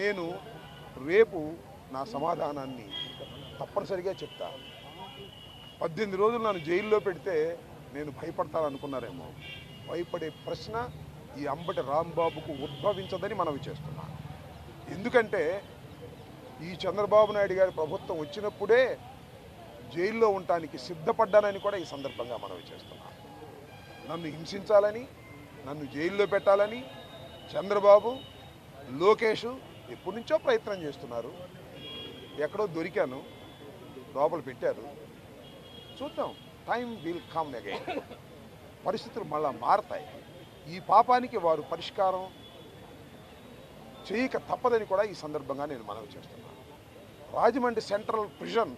నేను రేపు నా సమాధానాన్ని తప్పనిసరిగా చెప్తా. 18 రోజులు నన్ను జైల్లో పెడితే నేను భయపడతాననుకున్నారేమో. భయపడే ప్రశ్న ఈ అంబటి రాంబాబుకు ఉద్భవించదని మనవి చేస్తున్నా. ఎందుకంటే ఈ చంద్రబాబు నాయుడు గారి ప్రభుత్వం వచ్చినప్పుడే జైల్లో ఉండటానికి సిద్ధపడ్డానని కూడా ఈ సందర్భంగా మనవి చేస్తున్నా. నన్ను హింసించాలని, నన్ను జైల్లో పెట్టాలని చంద్రబాబు, లోకేష్ ఎప్పటి నుంచో ప్రయత్నం చేస్తున్నారు. ఎక్కడో దొరికాను, లోపల పెట్టారు. చూద్దాం, టైం విల్ కమ్ అగైన్. పరిస్థితులు మళ్ళా మారతాయి. ఈ పాపానికి వారు పరిష్కారం చేయక తప్పదని కూడా ఈ సందర్భంగా నేను మనవి చేస్తున్నాను. రాజమండ్రి సెంట్రల్ ప్రిజన్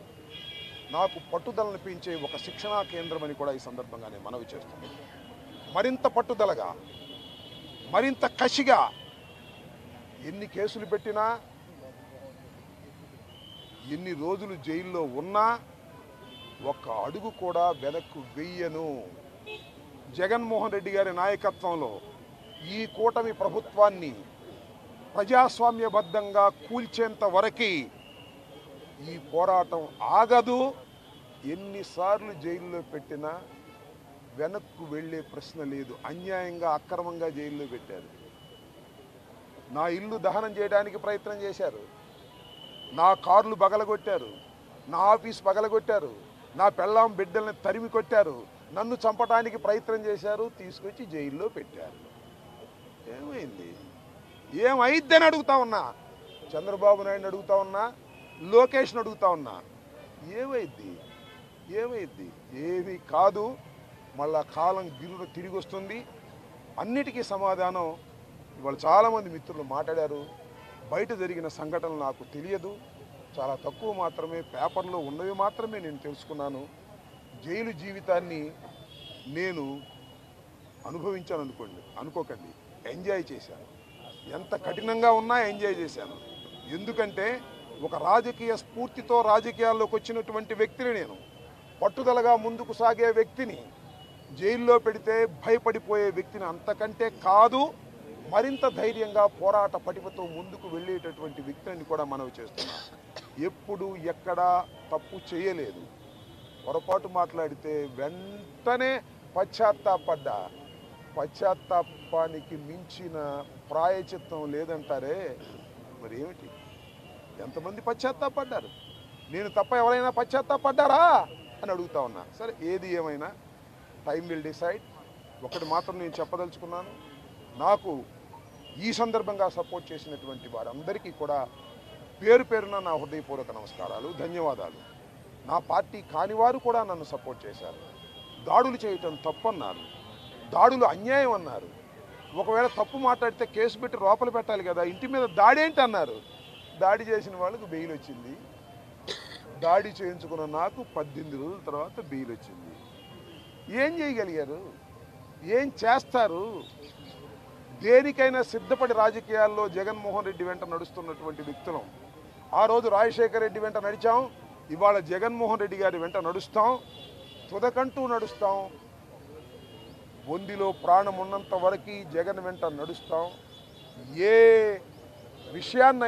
నాకు పట్టుదలను పెంచే ఒక శిక్షణా కేంద్రం అని కూడా ఈ సందర్భంగా నేను మనవి చేస్తున్నాను. మరింత పట్టుదలగా, మరింత కసిగా ఎన్ని కేసులు పెట్టినా, ఎన్ని రోజులు జైల్లో ఉన్నా ఒక్క అడుగు కూడా వెనక్కు వెయ్యను. జగన్మోహన్ రెడ్డి గారి నాయకత్వంలో ఈ కూటమి ప్రభుత్వాన్ని ప్రజాస్వామ్యబద్ధంగా కూల్చేంత వరకు ఈ పోరాటం ఆగదు. ఎన్నిసార్లు జైల్లో పెట్టినా వెనక్కు వెళ్ళే ప్రశ్న లేదు. అన్యాయంగా, అక్రమంగా జైల్లో పెట్టారు. నా ఇల్లు దహనం చేయడానికి ప్రయత్నం చేశారు, నా కార్లు పగలగొట్టారు, నా ఆఫీస్ పగలగొట్టారు, నా పెళ్ళాం బిడ్డల్ని తరిమి కొట్టారు, నన్ను చంపడానికి ప్రయత్నం చేశారు, తీసుకొచ్చి జైల్లో పెట్టారు. ఏమైంది? ఏమైద్దని అడుగుతా ఉన్నా. చంద్రబాబు నాయుడిని అడుగుతా ఉన్నా, లోకేష్ని అడుగుతా ఉన్నా. ఏమైద్ది? ఏమీ కాదు. మళ్ళా కాలం గిరును తిరిగి వస్తుంది. అన్నిటికీ సమాధానం ఇవాళ చాలామంది మిత్రులు మాట్లాడారు. బయట జరిగిన సంఘటనలు నాకు తెలియదు, చాలా తక్కువ మాత్రమే, పేపర్లో ఉన్నవి మాత్రమే నేను తెలుసుకున్నాను. జైలు జీవితాన్ని నేను అనుభవించాను అనుకోకండి, ఎంజాయ్ చేశాను. ఎంత కఠినంగా ఉన్నా ఎంజాయ్ చేశాను. ఎందుకంటే ఒక రాజకీయ స్ఫూర్తితో రాజకీయాల్లోకి వచ్చినటువంటి వ్యక్తిని నేను. పట్టుదలగా ముందుకు సాగే వ్యక్తిని జైల్లో పెడితే భయపడిపోయే వ్యక్తిని అంతకంటే కాదు. మరింత ధైర్యంగా పోరాట పటిమతో ముందుకు వెళ్ళేటటువంటి వ్యక్తిని కూడా మనవి చేస్తున్నా. ఎప్పుడు ఎక్కడా తప్పు చేయలేదు. పొరపాటు మాట్లాడితే వెంటనే పశ్చాత్తాపడ్డా. పశ్చాత్తాపానికి మించిన ప్రాయచిత్తం లేదంటారే, మరి ఏమిటి? ఎంతమంది పశ్చాత్తాపడ్డారు? నేను తప్ప ఎవరైనా పశ్చాత్తాపడ్డారా అని అడుగుతా ఉన్నా. సరే, ఏది ఏమైనా టైం విల్ డిసైడ్. ఒకటి మాత్రం నేను చెప్పదలుచుకున్నాను. నాకు ఈ సందర్భంగా సపోర్ట్ చేసినటువంటి వారందరికీ కూడా పేరు పేరున నా హృదయపూర్వక నమస్కారాలు, ధన్యవాదాలు. నా పార్టీ కానివారు కూడా నన్ను సపోర్ట్ చేశారు. దాడులు చేయటం తప్పన్నారు, దాడులు అన్యాయం అన్నారు. ఒకవేళ తప్పు మాట్లాడితే కేసు పెట్టి లోపల పెట్టాలి కదా, ఇంటి మీద దాడి ఏంటి అన్నారు. దాడి చేసిన వాళ్ళకు బెయిల్ వచ్చింది. దాడి చేయించుకున్న నాకు 18 రోజుల తర్వాత బెయిల్ వచ్చింది. ఏం చేయగలిగారు? ఏం చేస్తారు? దేనికైనా సిద్ధపడి రాజకీయాల్లో జగన్మోహన్ రెడ్డి వెంట నడుస్తున్నటువంటి వ్యక్తులం. ఆ రోజు రాజశేఖర రెడ్డి వెంట నడిచాం, ఇవాళ జగన్మోహన్ రెడ్డి గారి వెంట నడుస్తాం, తుదకంటూ నడుస్తాం. బొందిలో ప్రాణం ఉన్నంత వరకు జగన్ వెంట నడుస్తాం. ఏ విషయాన్నైనా